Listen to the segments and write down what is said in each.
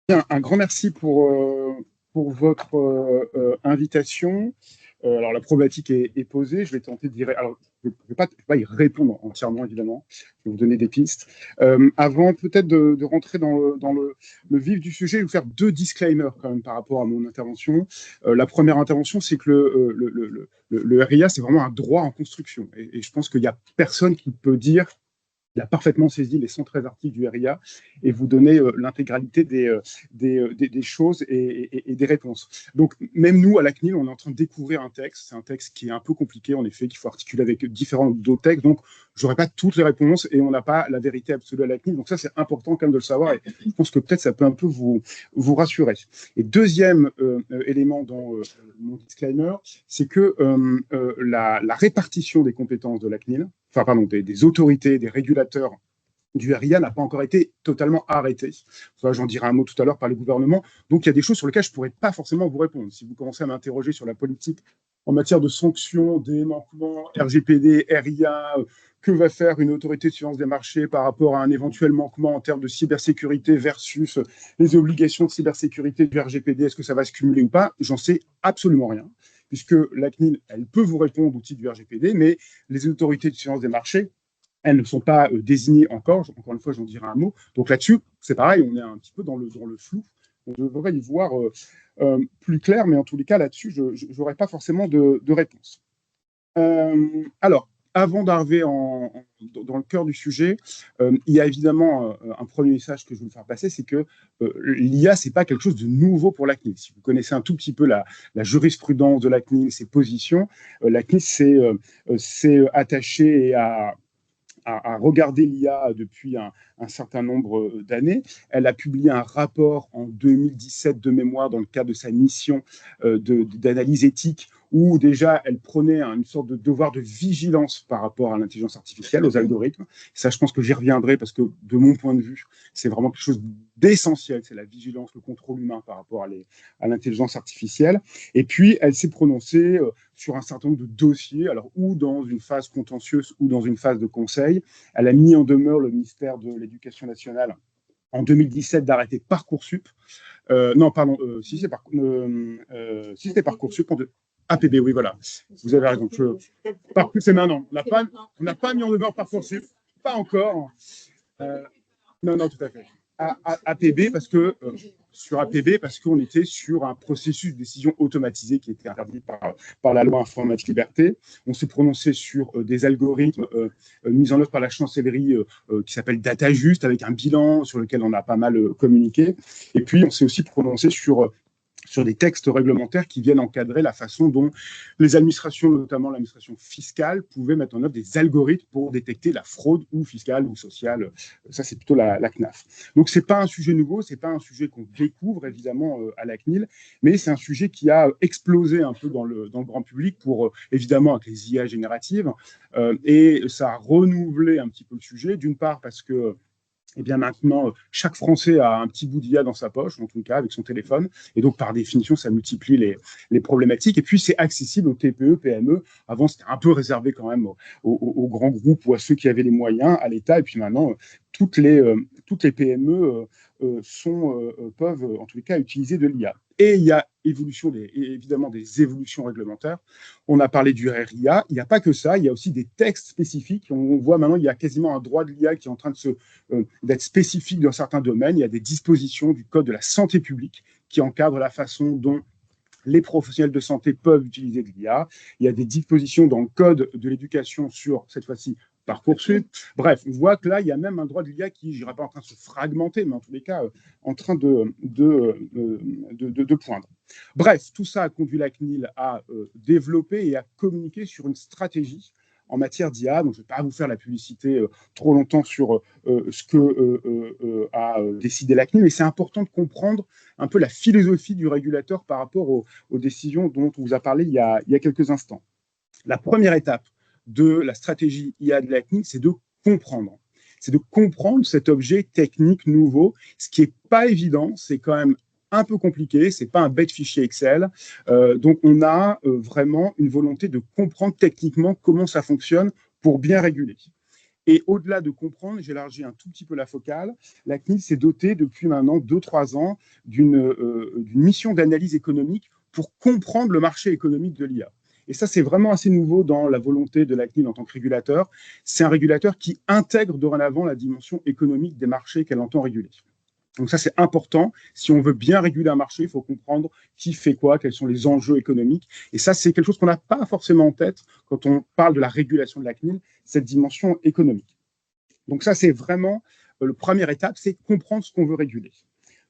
Bien, un grand merci pour votre invitation. Alors, la problématique est posée. Je vais tenter d'y alors, je ne vais pas y répondre entièrement, évidemment. Je vais vous donner des pistes. Avant peut-être de rentrer dans le vif du sujet, je vais vous faire deux disclaimers quand même par rapport à mon intervention. La première intervention, c'est que le RIA, c'est vraiment un droit en construction. Et je pense qu'il n'y a personne qui peut dire il a parfaitement saisi les 113 articles du RIA et vous donner l'intégralité des choses et des réponses. Donc, même nous, à la CNIL, on est en train de découvrir un texte. C'est un texte qui est un peu compliqué, en effet, qu'il faut articuler avec différents d'autres textes. Donc, je n'aurai pas toutes les réponses et on n'a pas la vérité absolue à la CNIL. Donc, ça, c'est important quand même de le savoir et je pense que peut-être ça peut un peu vous rassurer. Et deuxième élément dans mon disclaimer, c'est que la répartition des compétences de la CNIL, enfin, pardon, des autorités, des régulateurs du RIA n'a pas encore été totalement arrêté. J'en dirai un mot tout à l'heure par le gouvernement. Donc, il y a des choses sur lesquelles je ne pourrais pas forcément vous répondre. Si vous commencez à m'interroger sur la politique en matière de sanctions, des manquements, RGPD, RIA, que va faire une autorité de surveillance des marchés par rapport à un éventuel manquement en termes de cybersécurité versus les obligations de cybersécurité du RGPD, est-ce que ça va se cumuler ou pas? J'en sais absolument rien, puisque la CNIL, elle peut vous répondre au titre du RGPD, mais les autorités de surveillance des marchés, elles ne sont pas désignées encore. Encore une fois, j'en dirai un mot. Donc là-dessus, c'est pareil, on est un petit peu dans le flou. On devrait y voir plus clair, mais en tous les cas, là-dessus, je n'aurai pas forcément de réponse. Alors, avant d'arriver dans le cœur du sujet, il y a évidemment un premier message que je veux vous faire passer, c'est que l'IA, ce n'est pas quelque chose de nouveau pour la CNIL. Si vous connaissez un tout petit peu la jurisprudence de la CNIL, ses positions, la CNIL s'est attachée à regarder l'IA depuis un certain nombre d'années. Elle a publié un rapport en 2017 de mémoire dans le cadre de sa mission d'analyse éthique où déjà elle prenait une sorte de devoir de vigilance par rapport à l'intelligence artificielle, aux algorithmes. Ça, je pense que j'y reviendrai parce que de mon point de vue, c'est vraiment quelque chose d'essentiel, c'est la vigilance, le contrôle humain par rapport à l'intelligence artificielle. Et puis, elle s'est prononcée sur un certain nombre de dossiers, alors ou dans une phase contentieuse ou dans une phase de conseil. Elle a mis en demeure le ministère de l'Éducation nationale en 2017 d'arrêter Parcoursup. Non, pardon, si c'était Parcoursup, APB, oui, voilà. Vous avez raison. Parcoursup, c'est maintenant. On n'a pas mis en demeure Parcoursup, pas encore. Non, non, tout à fait. APB parce que sur APB parce qu'on était sur un processus de décision automatisé qui était interdit par la loi informatique liberté. On s'est prononcé sur des algorithmes mis en œuvre par la chancellerie qui s'appelle DataJust avec un bilan sur lequel on a pas mal communiqué. Et puis on s'est aussi prononcé sur des textes réglementaires qui viennent encadrer la façon dont les administrations, notamment l'administration fiscale, pouvaient mettre en œuvre des algorithmes pour détecter la fraude ou fiscale ou sociale. Ça, c'est plutôt la CNAF. Donc, ce n'est pas un sujet nouveau, ce n'est pas un sujet qu'on découvre, évidemment, à la CNIL, mais c'est un sujet qui a explosé un peu dans le grand public pour, évidemment, avec les IA génératives. Et ça a renouvelé un petit peu le sujet, d'une part parce que et bien maintenant, chaque Français a un petit bout d'IA dans sa poche, en tout cas avec son téléphone. Et donc, par définition, ça multiplie les problématiques. Et puis, c'est accessible aux TPE, PME. Avant, c'était un peu réservé quand même aux grands groupes ou à ceux qui avaient les moyens, à l'État. Et puis maintenant, toutes les PME peuvent, en tous les cas, utiliser de l'IA. Et il y a évidemment des évolutions réglementaires. On a parlé du RIA. Il n'y a pas que ça. Il y a aussi des textes spécifiques. On voit maintenant, il y a quasiment un droit de l'IA qui est en train d'être spécifique dans certains domaines. Il y a des dispositions du Code de la santé publique qui encadrent la façon dont les professionnels de santé peuvent utiliser de l'IA. Il y a des dispositions dans le Code de l'éducation sur, cette fois-ci, Parcoursup. Bref, on voit que là, il y a même un droit de l'IA qui, je dirais pas en train de se fragmenter, mais en tous les cas, en train de poindre. Bref, tout ça a conduit la CNIL à développer et à communiquer sur une stratégie en matière d'IA. Donc, je ne vais pas vous faire la publicité trop longtemps sur ce que a décidé la CNIL, mais c'est important de comprendre un peu la philosophie du régulateur par rapport aux décisions dont on vous a parlé il y a quelques instants. La première étape de la stratégie IA de la CNIL, c'est de comprendre. C'est de comprendre cet objet technique nouveau. Ce qui n'est pas évident, c'est quand même un peu compliqué, c'est pas un bête fichier Excel. Donc, on a vraiment une volonté de comprendre techniquement comment ça fonctionne pour bien réguler. Et au-delà de comprendre, j'élargis un tout petit peu la focale, la CNIL s'est dotée depuis maintenant 2-3 ans d'une mission d'analyse économique pour comprendre le marché économique de l'IA. Et ça, c'est vraiment assez nouveau dans la volonté de la CNIL en tant que régulateur. C'est un régulateur qui intègre dorénavant la dimension économique des marchés qu'elle entend réguler. Donc ça, c'est important. Si on veut bien réguler un marché, il faut comprendre qui fait quoi, quels sont les enjeux économiques. Et ça, c'est quelque chose qu'on n'a pas forcément en tête quand on parle de la régulation de la CNIL, cette dimension économique. Donc ça, c'est vraiment la première étape, c'est comprendre ce qu'on veut réguler.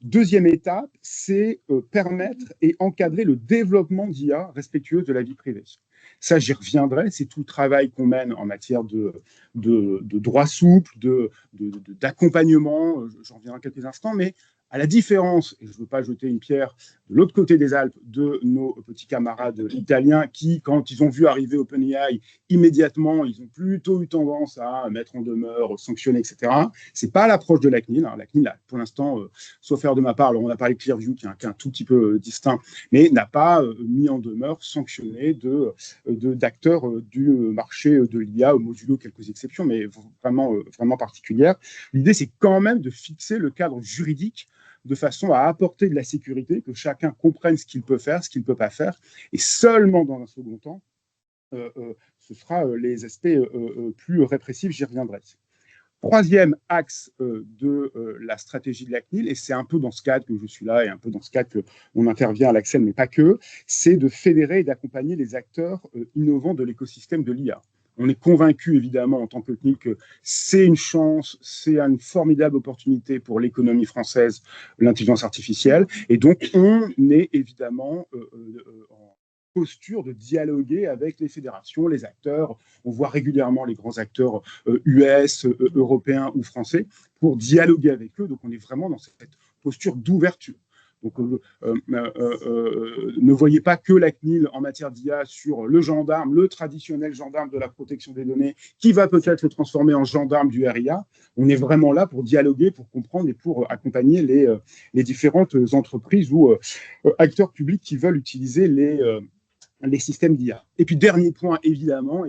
Deuxième étape, c'est permettre et encadrer le développement d'IA respectueuse de la vie privée. Ça, j'y reviendrai. C'est tout le travail qu'on mène en matière de droit souple, d'accompagnement. J'en reviendrai quelques instants, mais à la différence, et je ne veux pas jeter une pierre de l'autre côté des Alpes, de nos petits camarades italiens qui, quand ils ont vu arriver OpenAI, immédiatement, ils ont plutôt eu tendance à mettre en demeure, sanctionner, etc. Ce n'est pas l'approche de la CNIL. La CNIL, pour l'instant, sauf erreur de ma part, alors on a parlé de Clearview, qui est un tout petit peu distinct, mais n'a pas mis en demeure, sanctionné d'acteurs du marché de l'IA, modulo quelques exceptions, mais vraiment particulières. L'idée, c'est quand même de fixer le cadre juridique de façon à apporter de la sécurité, que chacun comprenne ce qu'il peut faire, ce qu'il ne peut pas faire, et seulement dans un second temps, ce sera les aspects plus répressifs, j'y reviendrai. Troisième axe de la stratégie de la CNIL, et c'est un peu dans ce cadre que je suis là et un peu dans ce cadre qu'on intervient à l'Axel, mais pas que, c'est de fédérer et d'accompagner les acteurs innovants de l'écosystème de l'IA. On est convaincu, évidemment, en tant que CNIL, que c'est une chance, c'est une formidable opportunité pour l'économie française, l'intelligence artificielle. Et donc, on est évidemment en posture de dialoguer avec les fédérations, les acteurs. On voit régulièrement les grands acteurs US, européens ou français pour dialoguer avec eux. Donc, on est vraiment dans cette posture d'ouverture. Donc, ne voyez pas que la CNIL en matière d'IA sur le gendarme, le traditionnel gendarme de la protection des données, qui va peut-être se transformer en gendarme du RIA. On est vraiment là pour dialoguer, pour comprendre et pour accompagner les différentes entreprises ou acteurs publics qui veulent utiliser les systèmes d'IA. Et puis, dernier point, évidemment,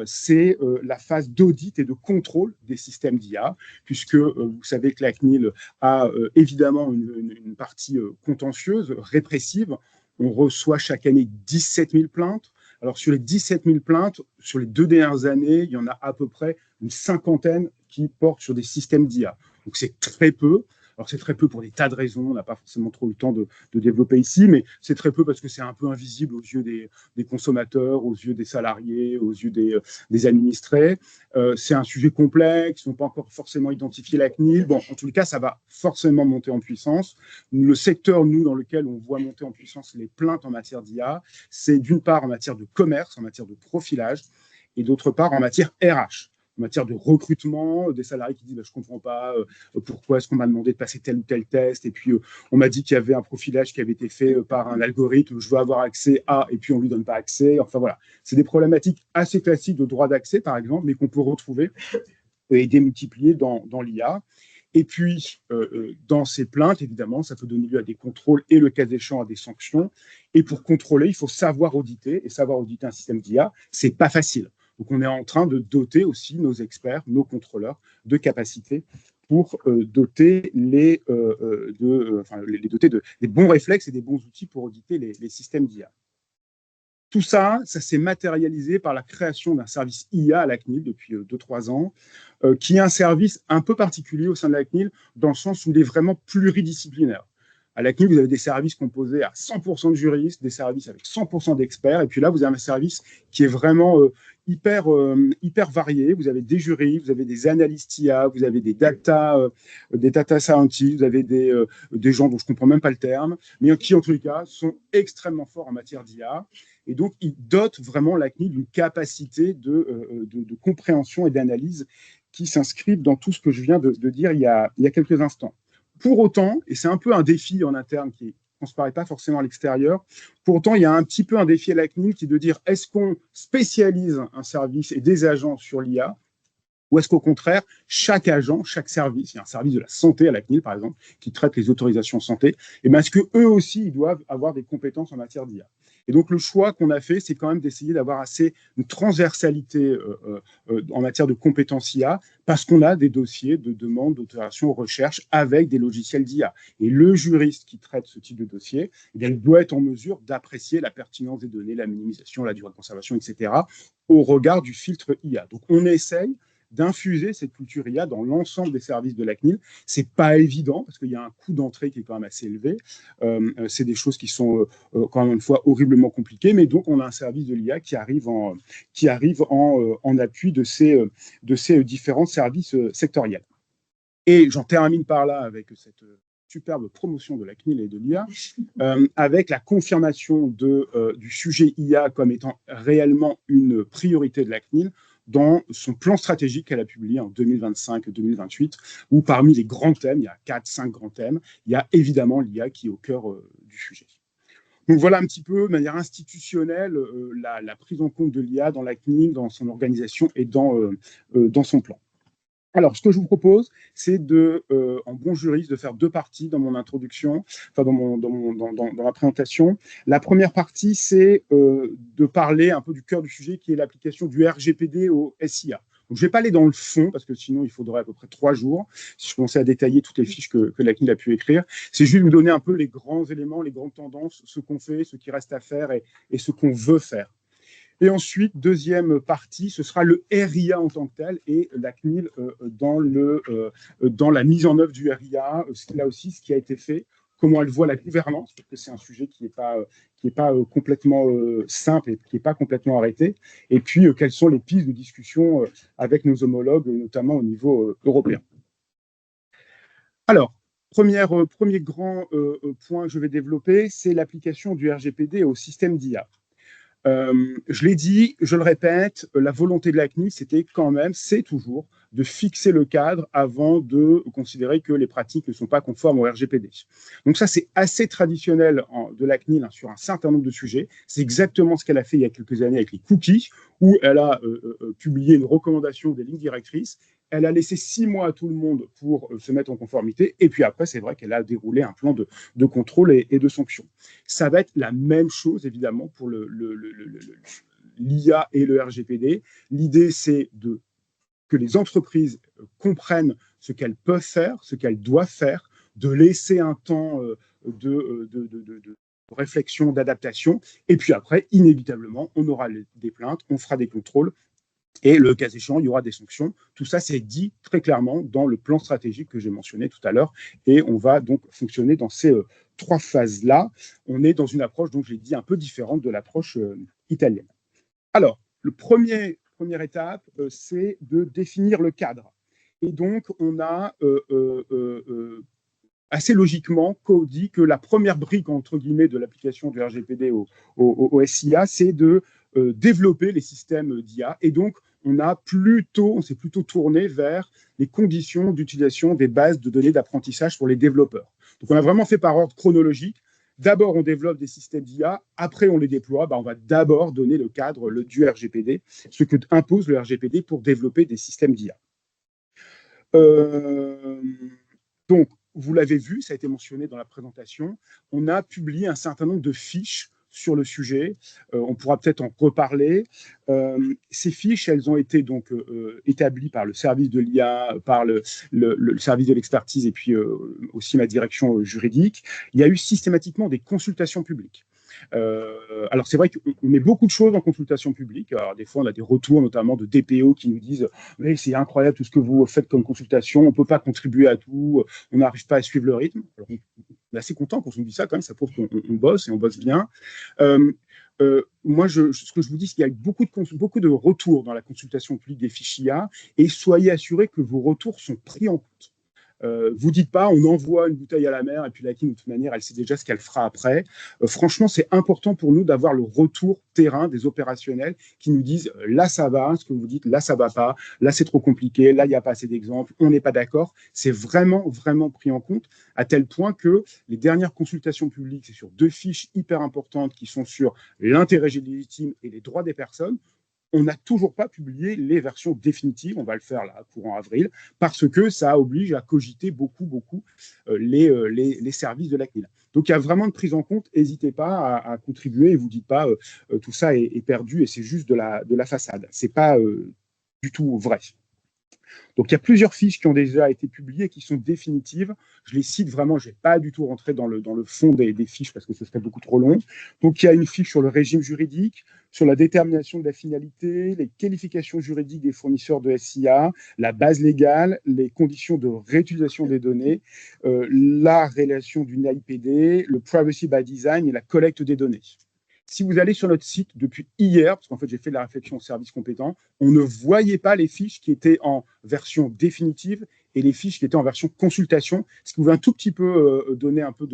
c'est la phase d'audit et de contrôle des systèmes d'IA, puisque vous savez que la CNIL a évidemment une partie contentieuse, répressive. On reçoit chaque année 17 000 plaintes. Alors, sur les 17 000 plaintes, sur les 2 dernières années, il y en a à peu près une cinquantaine qui portent sur des systèmes d'IA. Donc, c'est très peu. Alors, c'est très peu pour des tas de raisons, on n'a pas forcément trop eu le temps de développer ici, mais c'est très peu parce que c'est un peu invisible aux yeux des consommateurs, aux yeux des salariés, aux yeux des administrés. C'est un sujet complexe, ils n'ont pas encore forcément identifié la CNIL. Bon, en tout cas, ça va forcément monter en puissance. Le secteur, nous, dans lequel on voit monter en puissance les plaintes en matière d'IA, c'est d'une part en matière de commerce, en matière de profilage, et d'autre part en matière RH. En matière de recrutement, des salariés qui disent bah, « je ne comprends pas, pourquoi est-ce qu'on m'a demandé de passer tel ou tel test, et puis on m'a dit qu'il y avait un profilage qui avait été fait par un algorithme, je veux avoir accès à, et puis on ne lui donne pas accès ». Enfin voilà, c'est des problématiques assez classiques de droit d'accès, par exemple, mais qu'on peut retrouver et démultiplier dans l'IA. Et puis, dans ces plaintes, évidemment, ça peut donner lieu à des contrôles et, le cas échéant, à des sanctions. Et pour contrôler, il faut savoir auditer. Et savoir auditer un système d'IA, ce n'est pas facile. Donc, on est en train de doter aussi nos experts, nos contrôleurs de capacités pour doter les doter des bons réflexes et des bons outils pour auditer les systèmes d'IA. Tout ça, ça s'est matérialisé par la création d'un service IA à la CNIL depuis 2-3 ans, qui est un service un peu particulier au sein de la CNIL, dans le sens où il est vraiment pluridisciplinaire. À la CNIL, vous avez des services composés à 100% de juristes, des services avec 100% d'experts, et puis là, vous avez un service qui est vraiment hyper varié. Vous avez des juristes, vous avez des analystes IA, vous avez des data scientists, vous avez des gens dont je ne comprends même pas le terme, mais qui, en tous les cas, sont extrêmement forts en matière d'IA. Et donc, ils dotent vraiment la CNIL d'une capacité de compréhension et d'analyse qui s'inscrivent dans tout ce que je viens de dire il y a quelques instants. Pour autant, et c'est un peu un défi en interne qui ne transparaît pas forcément à l'extérieur, pour autant, il y a un petit peu un défi à la CNIL qui est de dire est-ce qu'on spécialise un service et des agents sur l'IA, ou est-ce qu'au contraire, chaque agent, chaque service, il y a un service de la santé à la CNIL, par exemple, qui traite les autorisations santé, et bien est-ce qu'eux aussi, ils doivent avoir des compétences en matière d'IA? Et donc, le choix qu'on a fait, c'est quand même d'essayer d'avoir assez une transversalité en matière de compétences IA, parce qu'on a des dossiers de demande d'autorisation recherche avec des logiciels d'IA. Et le juriste qui traite ce type de dossier, eh bien, il doit être en mesure d'apprécier la pertinence des données, la minimisation, la durée de conservation, etc., au regard du filtre IA. Donc, on essaye d'infuser cette culture IA dans l'ensemble des services de la CNIL. C'est pas évident parce qu'il y a un coût d'entrée qui est quand même assez élevé. C'est des choses qui sont quand même une fois horriblement compliquées, mais donc on a un service de l'IA qui arrive en appui de ces différents services sectoriels. Et j'en termine par là avec cette superbe promotion de la CNIL et de l'IA, avec la confirmation du sujet IA comme étant réellement une priorité de la CNIL dans son plan stratégique qu'elle a publié en 2025-2028, où parmi les grands thèmes, il y a 4-5 grands thèmes, il y a évidemment l'IA qui est au cœur du sujet. Donc voilà un petit peu, de manière institutionnelle, la prise en compte de l'IA dans la CNIL, dans son organisation et dans son plan. Alors, ce que je vous propose, c'est en bon juriste, de faire deux parties dans mon introduction, enfin dans ma présentation. La première partie, c'est de parler un peu du cœur du sujet, qui est l'application du RGPD au SIA. Donc, je ne vais pas aller dans le fond, parce que sinon, il faudrait à peu près 3 jours, si je commençais à détailler toutes les fiches que la CNIL a pu écrire. C'est juste vous donner un peu les grands éléments, les grandes tendances, ce qu'on fait, ce qui reste à faire et ce qu'on veut faire. Et ensuite, deuxième partie, ce sera le RIA en tant que tel et la CNIL dans la mise en œuvre du RIA, là aussi, ce qui a été fait, comment elle voit la gouvernance, parce que c'est un sujet qui n'est pas complètement simple et qui n'est pas complètement arrêté, et puis quelles sont les pistes de discussion avec nos homologues, notamment au niveau européen. Alors, premier grand point que je vais développer, c'est l'application du RGPD au système d'IA. Je l'ai dit, je le répète, la volonté de la CNIL, c'est toujours de fixer le cadre avant de considérer que les pratiques ne sont pas conformes au RGPD. Donc ça, c'est assez traditionnel de la CNIL sur un certain nombre de sujets. C'est exactement ce qu'elle a fait il y a quelques années avec les cookies, où elle a publié une recommandation des lignes directrices. Elle a laissé 6 mois à tout le monde pour se mettre en conformité. Et puis après, c'est vrai qu'elle a déroulé un plan de contrôle et de sanctions. Ça va être la même chose, évidemment, pour l'IA et le RGPD. L'idée, c'est que les entreprises comprennent ce qu'elles peuvent faire, ce qu'elles doivent faire, de laisser un temps de réflexion, d'adaptation. Et puis après, inévitablement, on aura des plaintes, on fera des contrôles. Et le cas échéant, il y aura des sanctions. Tout ça, c'est dit très clairement dans le plan stratégique que j'ai mentionné tout à l'heure. Et on va donc fonctionner dans ces 3 phases-là. On est dans une approche, donc je l'ai dit, un peu différente de l'approche italienne. Alors, première étape, c'est de définir le cadre. Et donc, on a assez logiquement dit que la première brique, entre guillemets, de l'application du RGPD au SIA, c'est de développer les systèmes d'IA. Et donc, on s'est plutôt tourné vers les conditions d'utilisation des bases de données d'apprentissage pour les développeurs. Donc, on a vraiment fait par ordre chronologique. D'abord, on développe des systèmes d'IA. Après, on les déploie. On va d'abord donner le cadre du RGPD, ce que impose le RGPD pour développer des systèmes d'IA. Donc, vous l'avez vu, ça a été mentionné dans la présentation, on a publié un certain nombre de fiches sur le sujet. On pourra peut-être en reparler. Ces fiches, elles ont été donc établies par le service de l'IA, par le service de l'expertise et puis aussi ma direction juridique. Il y a eu systématiquement des consultations publiques. Alors, c'est vrai qu'on met beaucoup de choses en consultation publique. Alors, des fois, on a des retours, notamment de DPO, qui nous disent « Mais c'est incroyable tout ce que vous faites comme consultation, on ne peut pas contribuer à tout, on n'arrive pas à suivre le rythme. » Alors, on est assez content quand on nous dit ça, quand même, ça prouve qu'on bosse et on bosse bien. Moi, ce que je vous dis, c'est qu'il y a beaucoup de retours dans la consultation publique des fiches IA, et soyez assurés que vos retours sont pris en compte. Vous dites pas, on envoie une bouteille à la mer et puis la CNIL, de toute manière, elle sait déjà ce qu'elle fera après. Franchement, c'est important pour nous d'avoir le retour terrain des opérationnels qui nous disent là, ça va, ce que vous dites, là, ça va pas, là, c'est trop compliqué, là, il n'y a pas assez d'exemples, on n'est pas d'accord. C'est vraiment, vraiment pris en compte, à tel point que les dernières consultations publiques, c'est sur 2 fiches hyper importantes qui sont sur l'intérêt légitime et les droits des personnes. on n'a toujours pas publié les versions définitives, on va le faire là, courant avril, parce que ça oblige à cogiter beaucoup les services de la CNIL. Donc il y a vraiment une prise en compte, n'hésitez pas à contribuer et vous dites pas tout ça est perdu et c'est juste de la façade. C'est pas du tout vrai. Donc, il y a plusieurs fiches qui ont déjà été publiées, qui sont définitives. Je les cite vraiment, je ne vais pas du tout rentrer dans le fond des fiches parce que ce serait beaucoup trop long. Donc, il y a une fiche sur le régime juridique, sur la détermination de la finalité, les qualifications juridiques des fournisseurs de SIA, la base légale, les conditions de réutilisation des données, la relation du NIPD, le privacy by design et la collecte des données. Si vous allez sur notre site depuis hier, parce qu'en fait j'ai fait de la réflexion au service compétent, on ne voyait pas les fiches qui étaient en version définitive et les fiches qui étaient en version consultation, ce qui pouvait un tout petit peu donner un peu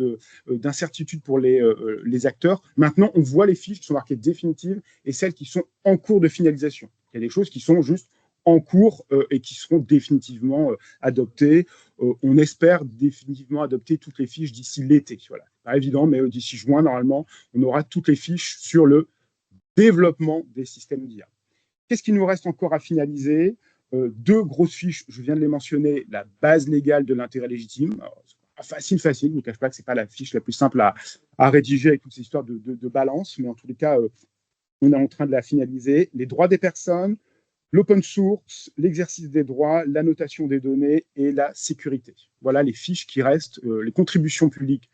d'incertitude pour les acteurs. Maintenant, on voit les fiches qui sont marquées définitives et celles qui sont en cours de finalisation. Il y a des choses qui sont juste en cours et qui seront définitivement adoptées. On espère définitivement adopter toutes les fiches d'ici l'été. Voilà. Pas évident, mais d'ici juin, normalement, on aura toutes les fiches sur le développement des systèmes d'IA. Qu'est-ce qu'il nous reste encore à finaliser? Deux grosses fiches, je viens de les mentionner, la base légale de l'intérêt légitime. Alors, facile, je ne vous cache pas que ce n'est pas la fiche la plus simple à rédiger avec toutes ces histoires de balance, mais en tous les cas, on est en train de la finaliser. Les droits des personnes, l'open source, l'exercice des droits, l'annotation des données et la sécurité. Voilà les fiches qui restent. Les contributions publiques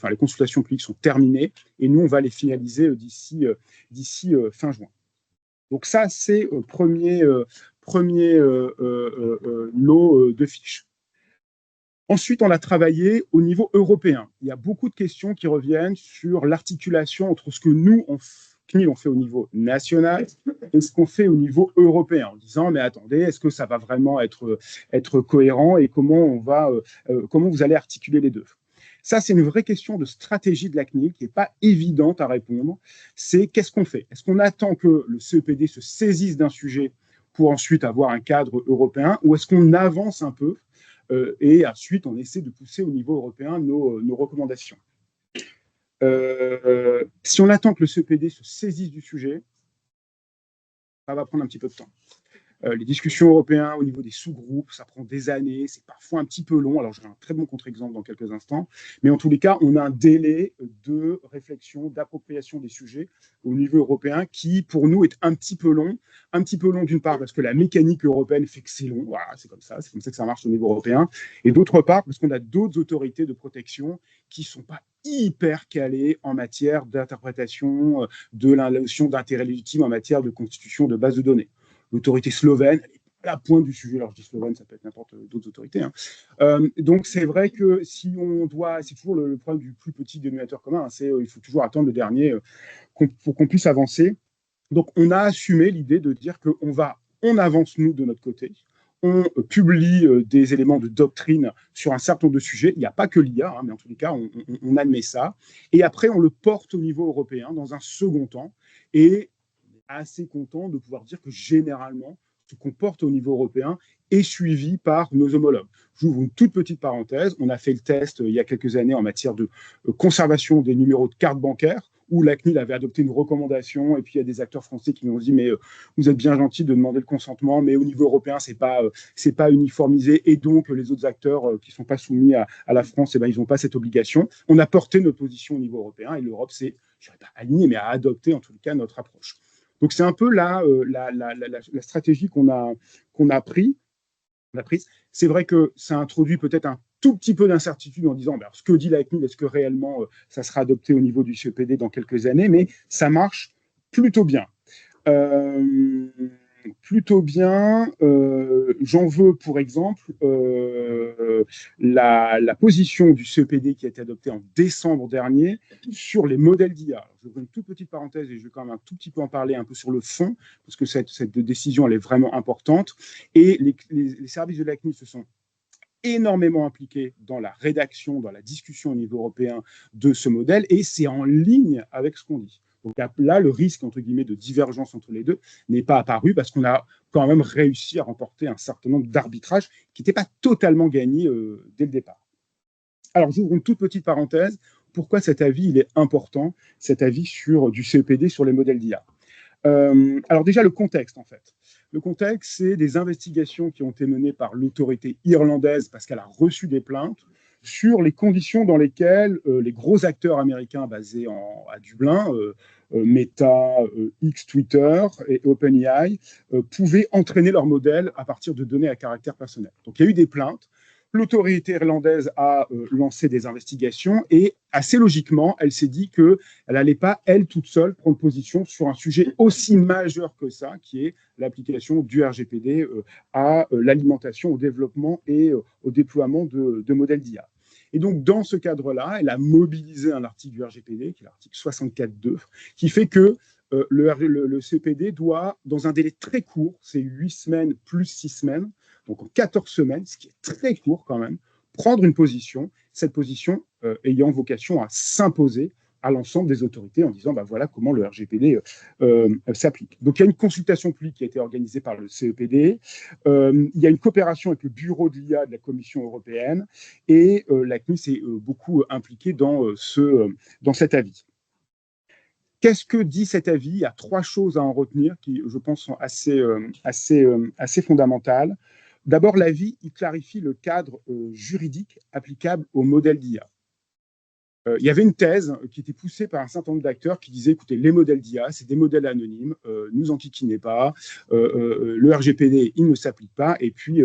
les consultations publiques sont terminées et nous, on va les finaliser d'ici fin juin. Donc ça, c'est premier lot de fiches. Ensuite, on a travaillé au niveau européen. Il y a beaucoup de questions qui reviennent sur l'articulation entre ce que nous, CNIL, on fait au niveau national et ce qu'on fait au niveau européen, en disant, mais attendez, est-ce que ça va vraiment être cohérent et comment vous allez articuler les deux? Ça, c'est une vraie question de stratégie de la CNIL qui n'est pas évidente à répondre. C'est qu'est-ce qu'on fait? Est-ce qu'on attend que le CEPD se saisisse d'un sujet pour ensuite avoir un cadre européen ou est-ce qu'on avance un peu et ensuite on essaie de pousser au niveau européen nos recommandations? Si on attend que le CEPD se saisisse du sujet, ça va prendre un petit peu de temps. Les discussions européennes au niveau des sous-groupes, ça prend des années, c'est parfois un petit peu long. Alors, j'ai un très bon contre-exemple dans quelques instants. Mais en tous les cas, on a un délai de réflexion, d'appropriation des sujets au niveau européen qui, pour nous, est un petit peu long. Un petit peu long d'une part parce que la mécanique européenne fait que c'est long. Voilà, c'est comme ça que ça marche au niveau européen. Et d'autre part, parce qu'on a d'autres autorités de protection qui ne sont pas hyper calées en matière d'interprétation de la notion d'intérêt légitime en matière de constitution de base de données. L'autorité slovène, elle est à la pointe du sujet. Alors, je dis slovène, ça peut être n'importe d'autres autorités. Donc, c'est vrai que si on doit, c'est toujours le problème du plus petit dénominateur commun, il faut toujours attendre le dernier pour qu'on puisse avancer. Donc, on a assumé l'idée de dire on avance, nous, de notre côté. On publie des éléments de doctrine sur un certain nombre de sujets. Il n'y a pas que l'IA, mais en tous les cas, on admet ça. Et après, on le porte au niveau européen dans un second temps. Et assez content de pouvoir dire que généralement, ce qu'on porte au niveau européen est suivi par nos homologues. J'ouvre une toute petite parenthèse. On a fait le test il y a quelques années en matière de conservation des numéros de carte bancaire, où la CNIL avait adopté une recommandation, et puis il y a des acteurs français qui nous ont dit mais vous êtes bien gentils de demander le consentement, mais au niveau européen, c'est pas uniformisé, et donc les autres acteurs qui ne sont pas soumis à la France, ils n'ont pas cette obligation. On a porté notre position au niveau européen, et l'Europe s'est, je ne dirais pas alignée, mais a adopté en tout cas notre approche. Donc, c'est un peu la stratégie qu'on a prise. C'est vrai que ça introduit peut-être un tout petit peu d'incertitude en disant ce que dit la CNIL, est-ce que réellement ça sera adopté au niveau du CEPD dans quelques années, mais ça marche plutôt bien. J'en veux pour exemple la position du CEPD qui a été adoptée en décembre dernier sur les modèles d'IA. Je vais une toute petite parenthèse et je vais quand même un tout petit peu en parler un peu sur le fond, parce que cette décision, elle est vraiment importante. Et les services de la CNIL se sont énormément impliqués dans la rédaction, dans la discussion au niveau européen de ce modèle, et c'est en ligne avec ce qu'on dit. Donc là, le risque, entre guillemets, de divergence entre les deux n'est pas apparu parce qu'on a quand même réussi à remporter un certain nombre d'arbitrages qui n'étaient pas totalement gagnés dès le départ. Alors, j'ouvre une toute petite parenthèse. Pourquoi cet avis il est important, cet avis du CEPD sur les modèles d'IA? Alors déjà, le contexte, en fait. Le contexte, c'est des investigations qui ont été menées par l'autorité irlandaise parce qu'elle a reçu des plaintes sur les conditions dans lesquelles les gros acteurs américains basés à Dublin, Meta, X Twitter et OpenAI, pouvaient entraîner leur modèle à partir de données à caractère personnel. Donc il y a eu des plaintes. L'autorité irlandaise a lancé des investigations et assez logiquement, elle s'est dit qu'elle n'allait pas, elle, toute seule, prendre position sur un sujet aussi majeur que ça, qui est l'application du RGPD à l'alimentation, au développement et au déploiement de modèles d'IA. Et donc, dans ce cadre-là, elle a mobilisé un article du RGPD, qui est l'article 64.2, qui fait que le CPD doit, dans un délai très court, c'est 8 semaines plus 6 semaines, donc en 14 semaines, ce qui est très court quand même, prendre une position, cette position ayant vocation à s'imposer à l'ensemble des autorités en disant, bah, voilà comment le RGPD s'applique. Donc il y a une consultation publique qui a été organisée par le CEPD, il y a une coopération avec le bureau de l'IA de la Commission européenne, et la CNIL s'est beaucoup impliquée dans cet avis. Qu'est-ce que dit cet avis? Il y a 3 choses à en retenir qui, je pense, sont assez fondamentales. D'abord, l'avis, il clarifie le cadre juridique applicable au modèle d'IA. Il y avait une thèse qui était poussée par un certain nombre d'acteurs qui disaient, écoutez, les modèles d'IA, c'est des modèles anonymes, nous enquiquinez pas, le RGPD, il ne s'applique pas, et puis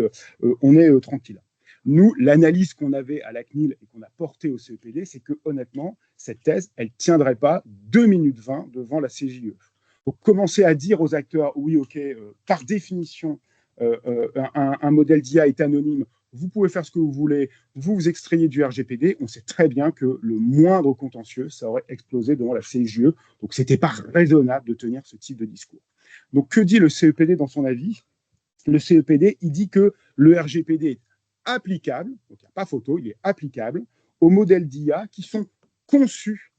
on est tranquille. Nous, l'analyse qu'on avait à la CNIL et qu'on a portée au CEPD, c'est que honnêtement, cette thèse, elle ne tiendrait pas 2 minutes 20 devant la CJUE. Donc, commencer à dire aux acteurs, oui, OK, par définition, un modèle d'IA est anonyme, vous pouvez faire ce que vous voulez, vous vous extrayez du RGPD, on sait très bien que le moindre contentieux, ça aurait explosé devant la CJUE. Donc, ce n'était pas raisonnable de tenir ce type de discours. Donc, que dit le CEPD dans son avis? Le CEPD, il dit que le RGPD est applicable, donc il n'y a pas photo, il est applicable aux modèles d'IA qui sont conçus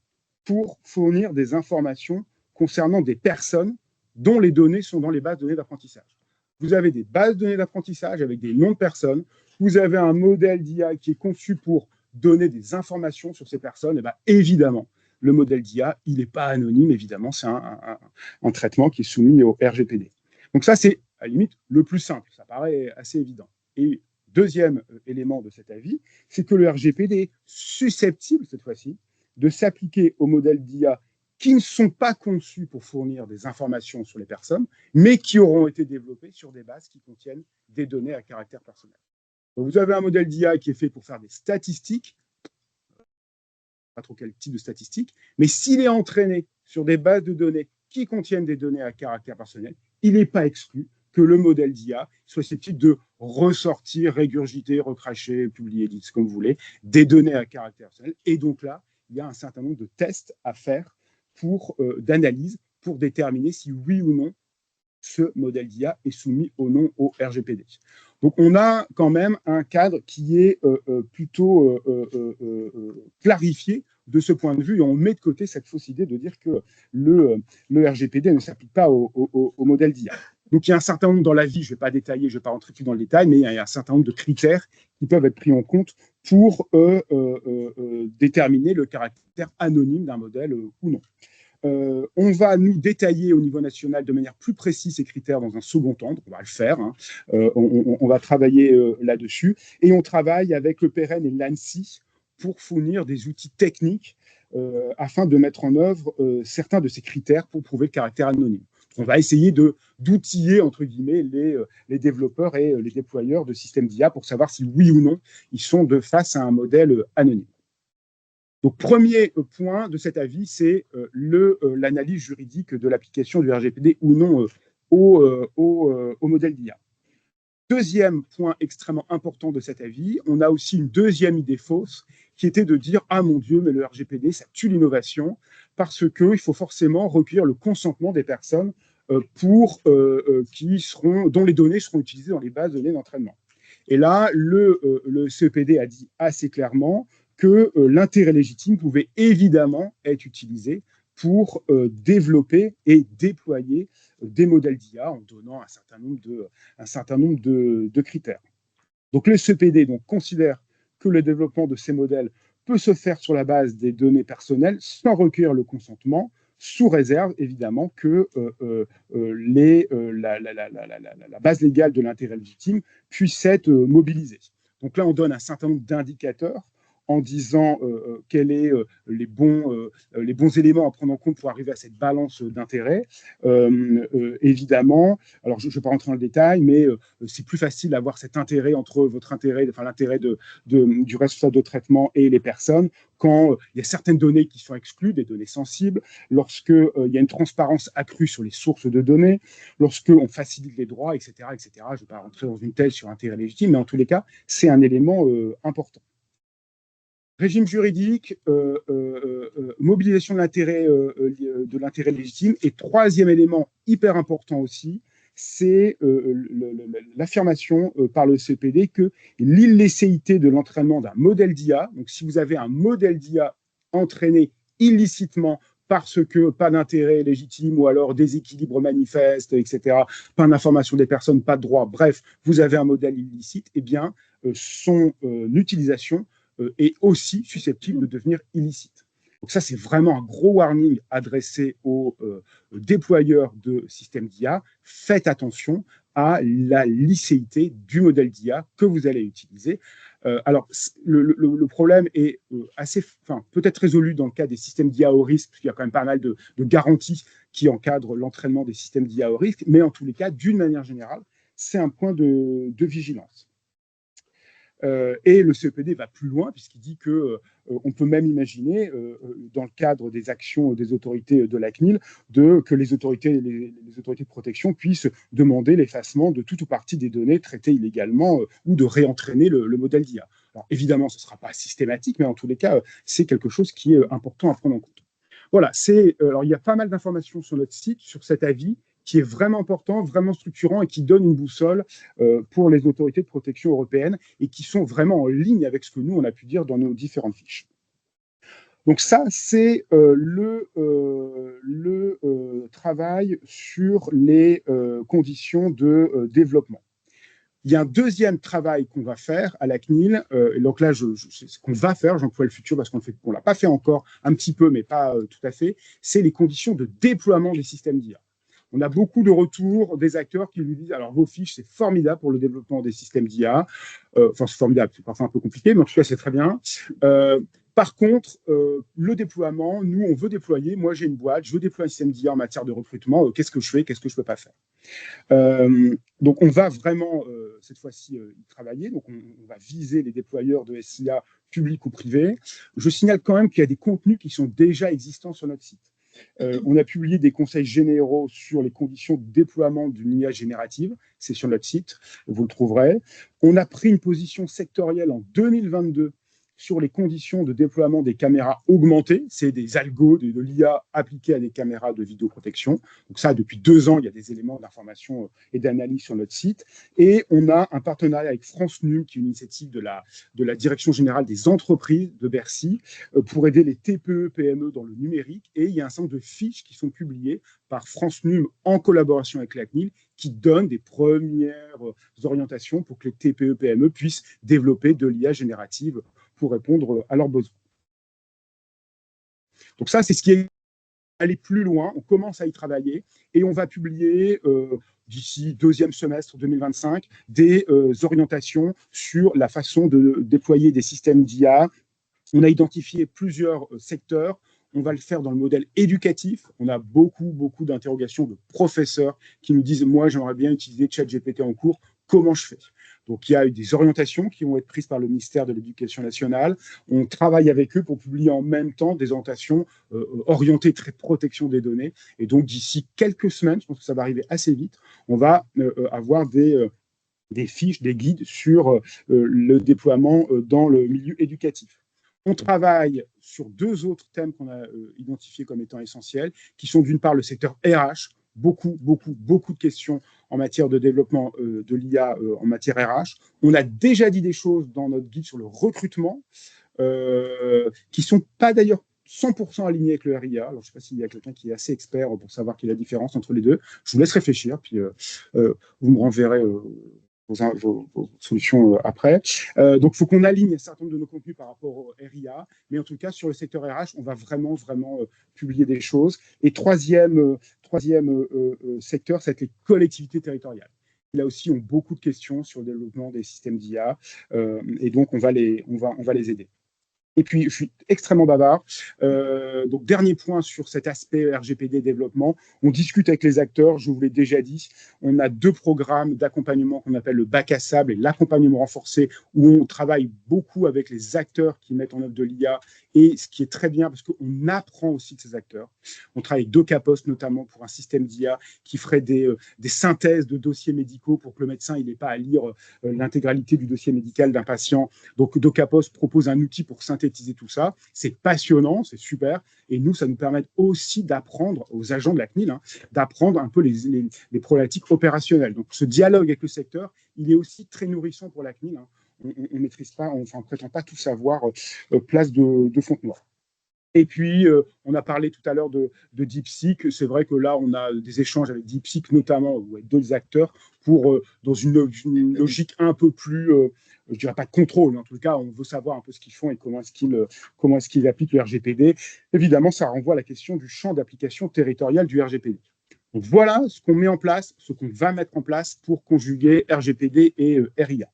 pour fournir des informations concernant des personnes dont les données sont dans les bases de données d'apprentissage. Vous avez des bases de données d'apprentissage avec des noms de personnes, vous avez un modèle d'IA qui est conçu pour donner des informations sur ces personnes, et bien évidemment, le modèle d'IA, il n'est pas anonyme, évidemment, c'est un traitement qui est soumis au RGPD. Donc ça, c'est à la limite le plus simple, ça paraît assez évident. Et deuxième élément de cet avis, c'est que le RGPD est susceptible, cette fois-ci, de s'appliquer aux modèles d'IA qui ne sont pas conçus pour fournir des informations sur les personnes, mais qui auront été développés sur des bases qui contiennent des données à caractère personnel. Donc vous avez un modèle d'IA qui est fait pour faire des statistiques, pas trop quel type de statistiques, mais s'il est entraîné sur des bases de données qui contiennent des données à caractère personnel, il n'est pas exclu que le modèle d'IA soit susceptible de ressortir, régurgiter, recracher, publier, dites ce que vous voulez, des données à caractère personnel. Et donc là, il y a un certain nombre de tests à faire d'analyse pour déterminer si oui ou non ce modèle d'IA est soumis ou non au RGPD. Donc on a quand même un cadre qui est plutôt clarifié de ce point de vue, et on met de côté cette fausse idée de dire que le RGPD ne s'applique pas au modèle d'IA. Donc il y a un certain nombre dans l'avis, je ne vais pas détailler, je ne vais pas rentrer plus dans le détail, mais il y a un certain nombre de critères qui peuvent être pris en compte pour déterminer le caractère anonyme d'un modèle ou non. On va nous détailler au niveau national de manière plus précise ces critères dans un second temps, donc on va le faire, hein. On va travailler là-dessus, et on travaille avec le PRN et l'ANSSI pour fournir des outils techniques afin de mettre en œuvre certains de ces critères pour prouver le caractère anonyme. On va essayer d'outiller, entre guillemets, les développeurs et les déployeurs de systèmes d'IA pour savoir si oui ou non ils sont face à un modèle anonyme. Donc, premier point de cet avis, c'est l'analyse juridique de l'application du RGPD ou non au modèle d'IA. Deuxième point extrêmement important de cet avis, on a aussi une deuxième idée fausse qui était de dire « Ah mon Dieu, mais le RGPD, ça tue l'innovation parce qu'il faut forcément recueillir le consentement des personnes dont les données seront utilisées dans les bases de données d'entraînement. » Et là, le CEPD a dit assez clairement que l'intérêt légitime pouvait évidemment être utilisé pour développer et déployer des modèles d'IA en donnant un certain nombre de critères. Donc le CEPD considère que le développement de ces modèles peut se faire sur la base des données personnelles sans recueillir le consentement sous réserve évidemment que la base légale de l'intérêt légitime puisse être mobilisée. Donc là, on donne un certain nombre d'indicateurs en disant quels sont les bons éléments à prendre en compte pour arriver à cette balance d'intérêt. Évidemment, alors je ne vais pas rentrer dans le détail, mais c'est plus facile d'avoir cet intérêt entre votre intérêt, enfin l'intérêt du responsable de traitement et les personnes, quand il y a certaines données qui sont exclues, des données sensibles, lorsqu'il y a une transparence accrue sur les sources de données, lorsqu'on facilite les droits, etc., etc. Je ne vais pas rentrer dans une thèse sur intérêt légitime, mais en tous les cas, c'est un élément important. Régime juridique, mobilisation de l'intérêt légitime. Et troisième élément hyper important aussi, c'est l'affirmation par le CPD que l'illicéité de l'entraînement d'un modèle d'IA, donc si vous avez un modèle d'IA entraîné illicitement parce que pas d'intérêt légitime ou alors déséquilibre manifeste, etc., pas d'information des personnes, pas de droit, bref, vous avez un modèle illicite, eh bien, son utilisation est aussi susceptible de devenir illicite. Donc ça, c'est vraiment un gros warning adressé aux déployeurs de systèmes d'IA. Faites attention à la licéité du modèle d'IA que vous allez utiliser. Alors, le problème est peut-être résolu dans le cas des systèmes d'IA au risque, parce qu'il y a quand même pas mal de garanties qui encadrent l'entraînement des systèmes d'IA au risque, mais en tous les cas, d'une manière générale, c'est un point de vigilance. Et le CEPD va plus loin puisqu'il dit qu'on peut même imaginer, dans le cadre des actions des autorités de la CNIL, que les autorités de protection puissent demander l'effacement de toute ou partie des données traitées illégalement ou de réentraîner le modèle d'IA. Alors évidemment, ce ne sera pas systématique, mais en tous les cas, c'est quelque chose qui est important à prendre en compte. Voilà, alors il y a pas mal d'informations sur notre site, sur cet avis, qui est vraiment important, vraiment structurant et qui donne une boussole pour les autorités de protection européennes et qui sont vraiment en ligne avec ce que nous, on a pu dire dans nos différentes fiches. Donc ça, c'est le travail sur les conditions de développement. Il y a un deuxième travail qu'on va faire à la CNIL, et donc là, ce qu'on va faire, j'emploie le futur parce qu'on ne l'a pas fait encore, un petit peu, mais pas tout à fait, c'est les conditions de déploiement des systèmes d'IA. On a beaucoup de retours des acteurs qui lui disent alors vos fiches, c'est formidable pour le développement des systèmes d'IA. Enfin, c'est formidable, c'est parfois un peu compliqué, mais en tout cas, c'est très bien. Par contre, le déploiement, nous, on veut déployer. Moi, j'ai une boîte, je veux déployer un système d'IA en matière de recrutement. Qu'est-ce que je fais? Qu'est-ce que je ne peux pas faire? Donc, on va vraiment, cette fois-ci, y travailler. Donc, on va viser les déployeurs de SIA publics ou privés. Je signale quand même qu'il y a des contenus qui sont déjà existants sur notre site. On a publié des conseils généraux sur les conditions de déploiement d'une IA générative. C'est sur notre site, vous le trouverez. On a pris une position sectorielle en 2022 sur les conditions de déploiement des caméras augmentées. C'est des algos de l'IA appliqués à des caméras de vidéoprotection. Donc ça, depuis 2 ans, il y a des éléments d'information et d'analyse sur notre site. Et on a un partenariat avec France Num, qui est une initiative de la Direction générale des entreprises de Bercy, pour aider les TPE, PME dans le numérique. Et il y a un certain nombre de fiches qui sont publiées par France Num en collaboration avec la CNIL, qui donnent des premières orientations pour que les TPE, PME puissent développer de l'IA générative pour répondre à leurs besoins. Donc ça, c'est ce qui est aller plus loin. On commence à y travailler et on va publier d'ici deuxième semestre 2025 des orientations sur la façon de déployer des systèmes d'IA. On a identifié plusieurs secteurs. On va le faire dans le modèle éducatif. On a beaucoup d'interrogations de professeurs qui nous disent « Moi, j'aimerais bien utiliser ChatGPT en cours. Comment je fais ?» Donc, il y a eu des orientations qui vont être prises par le ministère de l'Éducation nationale. On travaille avec eux pour publier en même temps des orientations orientées très protection des données. Et donc, d'ici quelques semaines, je pense que ça va arriver assez vite, on va avoir des fiches, des guides sur le déploiement dans le milieu éducatif. On travaille sur 2 autres thèmes qu'on a identifiés comme étant essentiels, qui sont d'une part le secteur RH, beaucoup de questions en matière de développement de l'IA en matière RH. On a déjà dit des choses dans notre guide sur le recrutement, qui ne sont pas d'ailleurs 100% alignées avec le RIA. Alors, je ne sais pas s'il y a quelqu'un qui est assez expert pour savoir quelle est la différence entre les deux. Je vous laisse réfléchir, puis vous me renverrez vos solutions après. Donc, il faut qu'on aligne un certain nombre de nos contenus par rapport au RIA, mais en tout cas, sur le secteur RH, on va vraiment publier des choses. Et troisième secteur, ça va être les collectivités territoriales. Là aussi, ont beaucoup de questions sur le développement des systèmes d'IA, et donc on va les aider. Et puis, je suis extrêmement bavard. Donc, dernier point sur cet aspect RGPD développement. On discute avec les acteurs, je vous l'ai déjà dit. On a 2 programmes d'accompagnement qu'on appelle le bac à sable et l'accompagnement renforcé, où on travaille beaucoup avec les acteurs qui mettent en œuvre de l'IA. Et ce qui est très bien, parce qu'on apprend aussi de ces acteurs. On travaille avec DocaPost, notamment, pour un système d'IA qui ferait des synthèses de dossiers médicaux pour que le médecin n'ait pas à lire l'intégralité du dossier médical d'un patient. Donc, DocaPost propose un outil pour synthétiser tout ça. C'est passionnant, c'est super. Et nous, ça nous permet aussi d'apprendre aux agents de la CNIL, d'apprendre un peu les problématiques opérationnelles. Donc, ce dialogue avec le secteur, il est aussi très nourrissant pour la CNIL. On ne maîtrise pas, on ne prétend pas tout savoir place de Fontenoy. Et puis, on a parlé tout à l'heure de DeepSeek. C'est vrai que là, on a des échanges avec DeepSeek notamment, ou avec d'autres acteurs, pour, dans une logique un peu plus, je ne dirais pas de contrôle, mais en tout cas, on veut savoir un peu ce qu'ils font et comment est-ce qu'ils appliquent le RGPD. Évidemment, ça renvoie à la question du champ d'application territorial du RGPD. Donc, voilà ce qu'on met en place, ce qu'on va mettre en place pour conjuguer RGPD et RIA.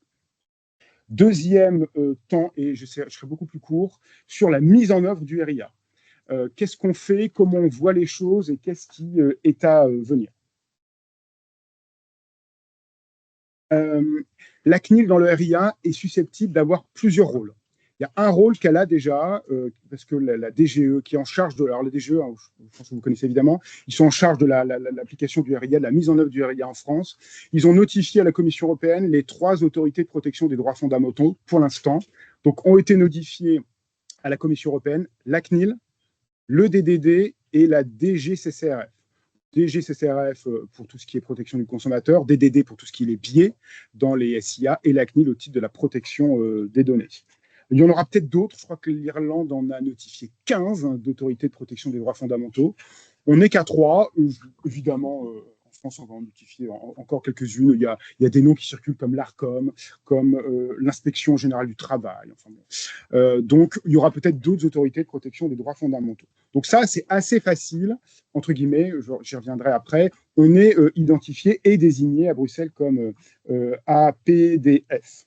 Deuxième temps, et je serai beaucoup plus court, sur la mise en œuvre du RIA. Qu'est-ce qu'on fait, comment on voit les choses et qu'est-ce qui est à venir. La CNIL dans le RIA est susceptible d'avoir plusieurs rôles. Il y a un rôle qu'elle a déjà, parce que la DGE qui est en charge de... Alors la DGE, je pense que vous connaissez évidemment, ils sont en charge de l'application du RIA, de la mise en œuvre du RIA en France. Ils ont notifié à la Commission européenne les 3 autorités de protection des droits fondamentaux pour l'instant. Donc ont été notifiés à la Commission européenne la CNIL, le DDD et la DGCCRF. DGCCRF pour tout ce qui est protection du consommateur, DDD pour tout ce qui est les biais dans les SIA et la CNIL au titre de la protection des données. Il y en aura peut-être d'autres. Je crois que l'Irlande en a notifié 15 d'autorités de protection des droits fondamentaux. On n'est qu'à 3. Évidemment, en France, on va en notifier encore quelques-unes. Il y a des noms qui circulent comme l'ARCOM, comme l'Inspection générale du travail. Enfin, bon. Donc, il y aura peut-être d'autres autorités de protection des droits fondamentaux. Donc ça, c'est assez facile, entre guillemets, j'y reviendrai après. On est identifié et désigné à Bruxelles comme APDF.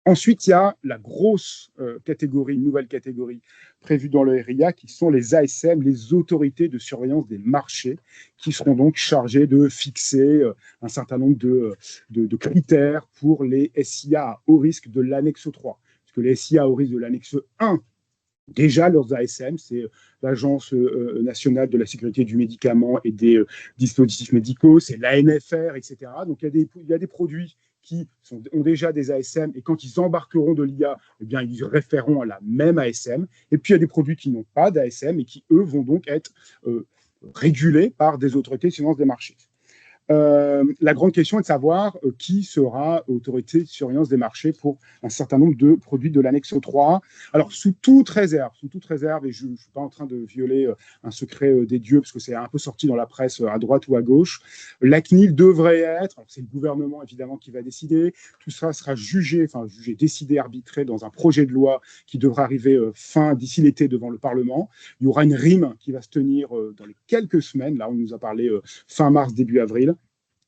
Ensuite, il y a la grosse catégorie, une nouvelle catégorie prévue dans le RIA, qui sont les ASM, les autorités de surveillance des marchés, qui seront donc chargées de fixer un certain nombre de critères pour les SIA à haut risque de l'annexe 3. Parce que les SIA à haut risque de l'annexe 1, déjà, leurs ASM, c'est l'Agence nationale de la sécurité du médicament et des dispositifs médicaux, c'est l'ANFR, etc. Donc, il y a des produits qui ont déjà des ASM et quand ils embarqueront de l'IA, eh bien, ils référeront à la même ASM. Et puis, il y a des produits qui n'ont pas d'ASM et qui, eux, vont donc être régulés par des autorités de surveillance des marchés. La grande question est de savoir qui sera autorité de surveillance des marchés pour un certain nombre de produits de l'annexe 3. Alors, sous toute réserve, et je ne suis pas en train de violer un secret des dieux, parce que c'est un peu sorti dans la presse à droite ou à gauche, la CNIL devrait être, alors c'est le gouvernement évidemment qui va décider, tout ça sera jugé, décidé, arbitré dans un projet de loi qui devra arriver d'ici l'été devant le Parlement. Il y aura une RIM qui va se tenir dans les quelques semaines, là on nous a parlé fin mars, début avril.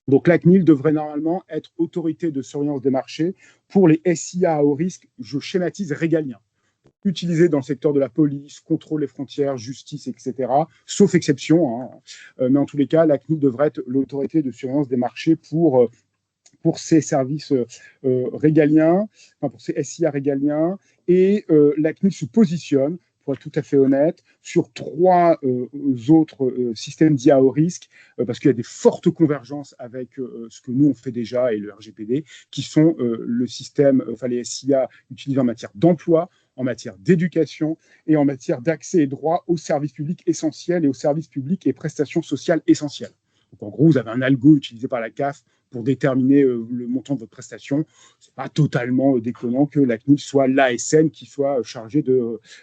Donc la CNIL devrait normalement être autorité de surveillance des marchés pour les SIA à haut risque, je schématise, régaliens, utilisés dans le secteur de la police, contrôle des frontières, justice, etc., sauf exception. Mais en tous les cas, la CNIL devrait être l'autorité de surveillance des marchés pour ces services régaliens, pour ces SIA régaliens. Et la CNIL se positionne, pour être tout à fait honnête, sur 3 autres systèmes d'IA au risque, parce qu'il y a des fortes convergences avec ce que nous, on fait déjà et le RGPD, qui sont le système, les SIA utilisés en matière d'emploi, en matière d'éducation et en matière d'accès et droit aux services publics essentiels et aux services publics et prestations sociales essentielles. Donc, en gros, vous avez un algo utilisé par la CAF pour déterminer le montant de votre prestation. Ce n'est pas totalement déconnant que la CNIL soit l'ASN qui soit chargée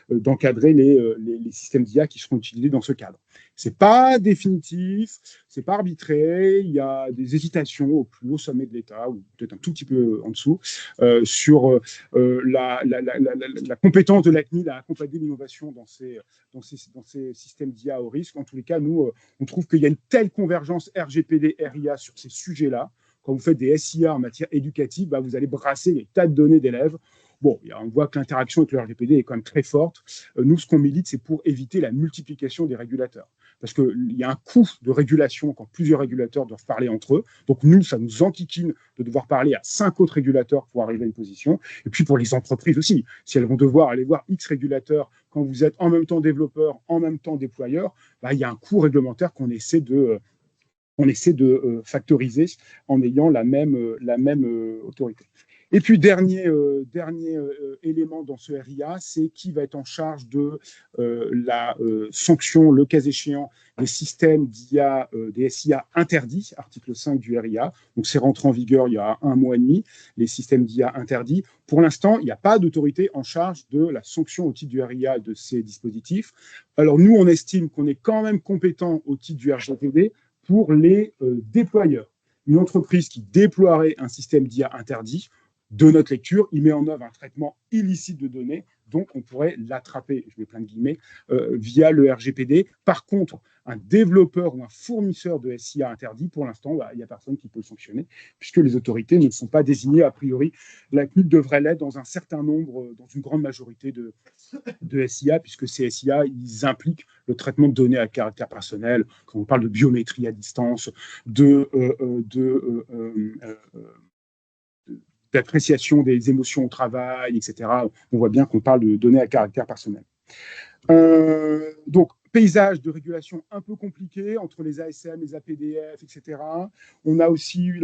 d'encadrer les systèmes d'IA qui seront utilisés dans ce cadre. Ce n'est pas définitif, ce n'est pas arbitré, il y a des hésitations au plus haut sommet de l'État, ou peut-être un tout petit peu en dessous, sur la compétence de la CNIL à accompagner l'innovation dans ces systèmes d'IA au risque. En tous les cas, nous, on trouve qu'il y a une telle convergence RGPD, RIA sur ces sujets-là. Quand vous faites des SIA en matière éducative, bah, vous allez brasser des tas de données d'élèves. Bon, on voit que l'interaction avec le RGPD est quand même très forte. Nous, ce qu'on milite, c'est pour éviter la multiplication des régulateurs. Parce qu'il y a un coût de régulation quand plusieurs régulateurs doivent parler entre eux. Donc nous, ça nous enquiquine de devoir parler à 5 autres régulateurs pour arriver à une position. Et puis pour les entreprises aussi, si elles vont devoir aller voir X régulateurs quand vous êtes en même temps développeur, en même temps déployeur, bah, il y a un coût réglementaire qu'on essaie de factoriser en ayant la même autorité. Et puis, dernier élément dans ce RIA, c'est qui va être en charge de la sanction, le cas échéant, des systèmes d'IA, des SIA interdits, article 5 du RIA. Donc, c'est rentré en vigueur il y a 1 mois et demi, les systèmes d'IA interdits. Pour l'instant, il n'y a pas d'autorité en charge de la sanction au titre du RIA de ces dispositifs. Alors, nous, on estime qu'on est quand même compétent au titre du RGPD pour les déployeurs. Une entreprise qui déploierait un système d'IA interdit, de notre lecture, il met en œuvre un traitement illicite de données, donc on pourrait l'attraper, je mets plein de guillemets, via le RGPD. Par contre, un développeur ou un fournisseur de SIA interdit, pour l'instant, il n'y a personne qui peut le sanctionner, puisque les autorités ne sont pas désignées a priori. La CNIL devrait l'être dans un certain nombre, dans une grande majorité de SIA, puisque ces SIA, ils impliquent le traitement de données à caractère personnel, quand on parle de biométrie à distance, d'appréciation des émotions au travail, etc. On voit bien qu'on parle de données à caractère personnel. Donc, paysage de régulation un peu compliqué entre les ASM, les APDF, etc. On a aussi eu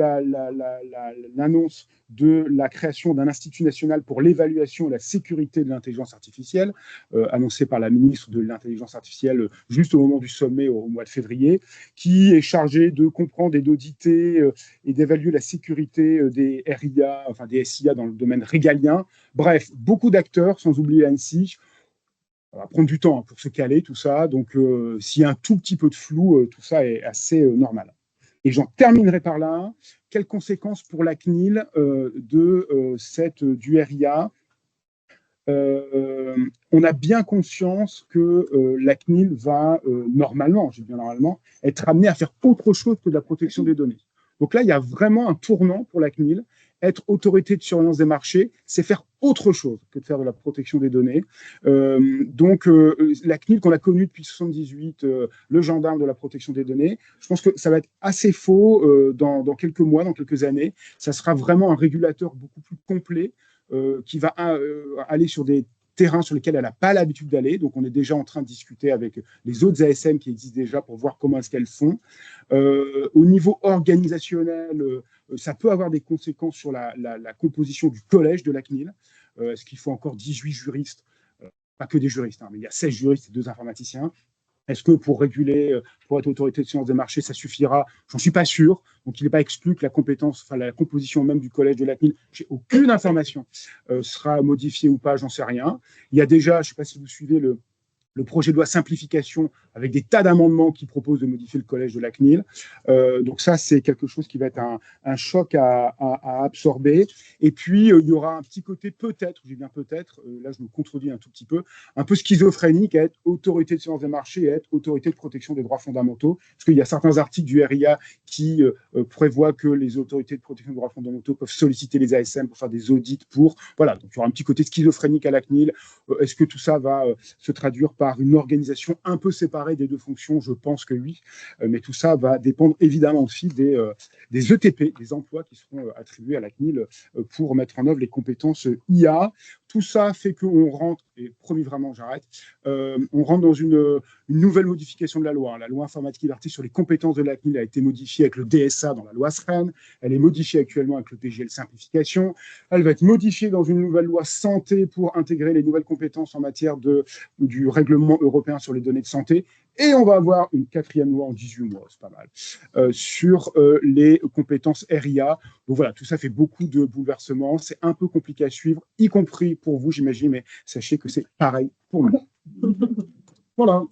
l'annonce de la création d'un Institut national pour l'évaluation et la sécurité de l'intelligence artificielle, annoncé par la ministre de l'Intelligence artificielle juste au moment du sommet au mois de février, qui est chargé de comprendre et d'auditer et d'évaluer la sécurité des RIA, enfin des SIA dans le domaine régalien. Bref, beaucoup d'acteurs, sans oublier l'ANSSI. Ça va prendre du temps pour se caler, tout ça. Donc, s'il y a un tout petit peu de flou, tout ça est assez normal. Et j'en terminerai par là. Quelles conséquences pour la CNIL du RIA? On a bien conscience que la CNIL va normalement, je dis bien normalement, être amenée à faire autre chose que de la protection des données. Donc là, il y a vraiment un tournant pour la CNIL. Être autorité de surveillance des marchés, c'est faire autre chose que de faire de la protection des données. Donc, la CNIL qu'on a connue depuis 1978, le gendarme de la protection des données, je pense que ça va être assez faux dans quelques mois, dans quelques années. Ça sera vraiment un régulateur beaucoup plus complet qui va aller sur des terrains sur lesquels elle n'a pas l'habitude d'aller. Donc, on est déjà en train de discuter avec les autres ASM qui existent déjà pour voir comment est-ce qu'elles font. Au niveau organisationnel, ça peut avoir des conséquences sur la composition du collège de la CNIL. Est-ce qu'il faut encore 18 juristes? Pas que des juristes, mais il y a 16 juristes et 2 informaticiens. Est-ce que pour réguler, pour être autorité de surveillance des marchés, ça suffira? J'en suis pas sûr. Donc, il n'est pas exclu que la composition même du collège de la CNIL, j'ai aucune information, sera modifiée ou pas, j'en sais rien. Il y a déjà, je ne sais pas si vous suivez le projet de loi simplification avec des tas d'amendements qui proposent de modifier le collège de la CNIL. Donc ça, c'est quelque chose qui va être un choc à absorber. Et puis, il y aura un petit côté peut-être, j'ai bien peut-être, là je me contredis un tout petit peu schizophrénique à être autorité de surveillance des marchés et à être autorité de protection des droits fondamentaux. Parce qu'il y a certains articles du RIA qui prévoient que les autorités de protection des droits fondamentaux peuvent solliciter les ASM pour faire des audits Voilà, donc il y aura un petit côté schizophrénique à la CNIL. Est-ce que tout ça va se traduire par une organisation un peu séparée des 2 fonctions? Je pense que oui, mais tout ça va dépendre évidemment aussi des ETP, des emplois qui seront attribués à la CNIL pour mettre en œuvre les compétences IA. Tout ça fait qu'on rentre, et promis vraiment j'arrête, on rentre dans une nouvelle modification de la loi. La loi informatique et liberté sur les compétences de la CNIL a été modifiée avec le DSA dans la loi SREN. Elle est modifiée actuellement avec le PGL simplification. Elle va être modifiée dans une nouvelle loi santé pour intégrer les nouvelles compétences en matière du règlement règlement européen sur les données de santé. Et on va avoir une 4e loi en 18 mois, c'est pas mal, sur les compétences RIA. Donc voilà, tout ça fait beaucoup de bouleversements. C'est un peu compliqué à suivre, y compris pour vous, j'imagine, mais sachez que c'est pareil pour nous. Voilà.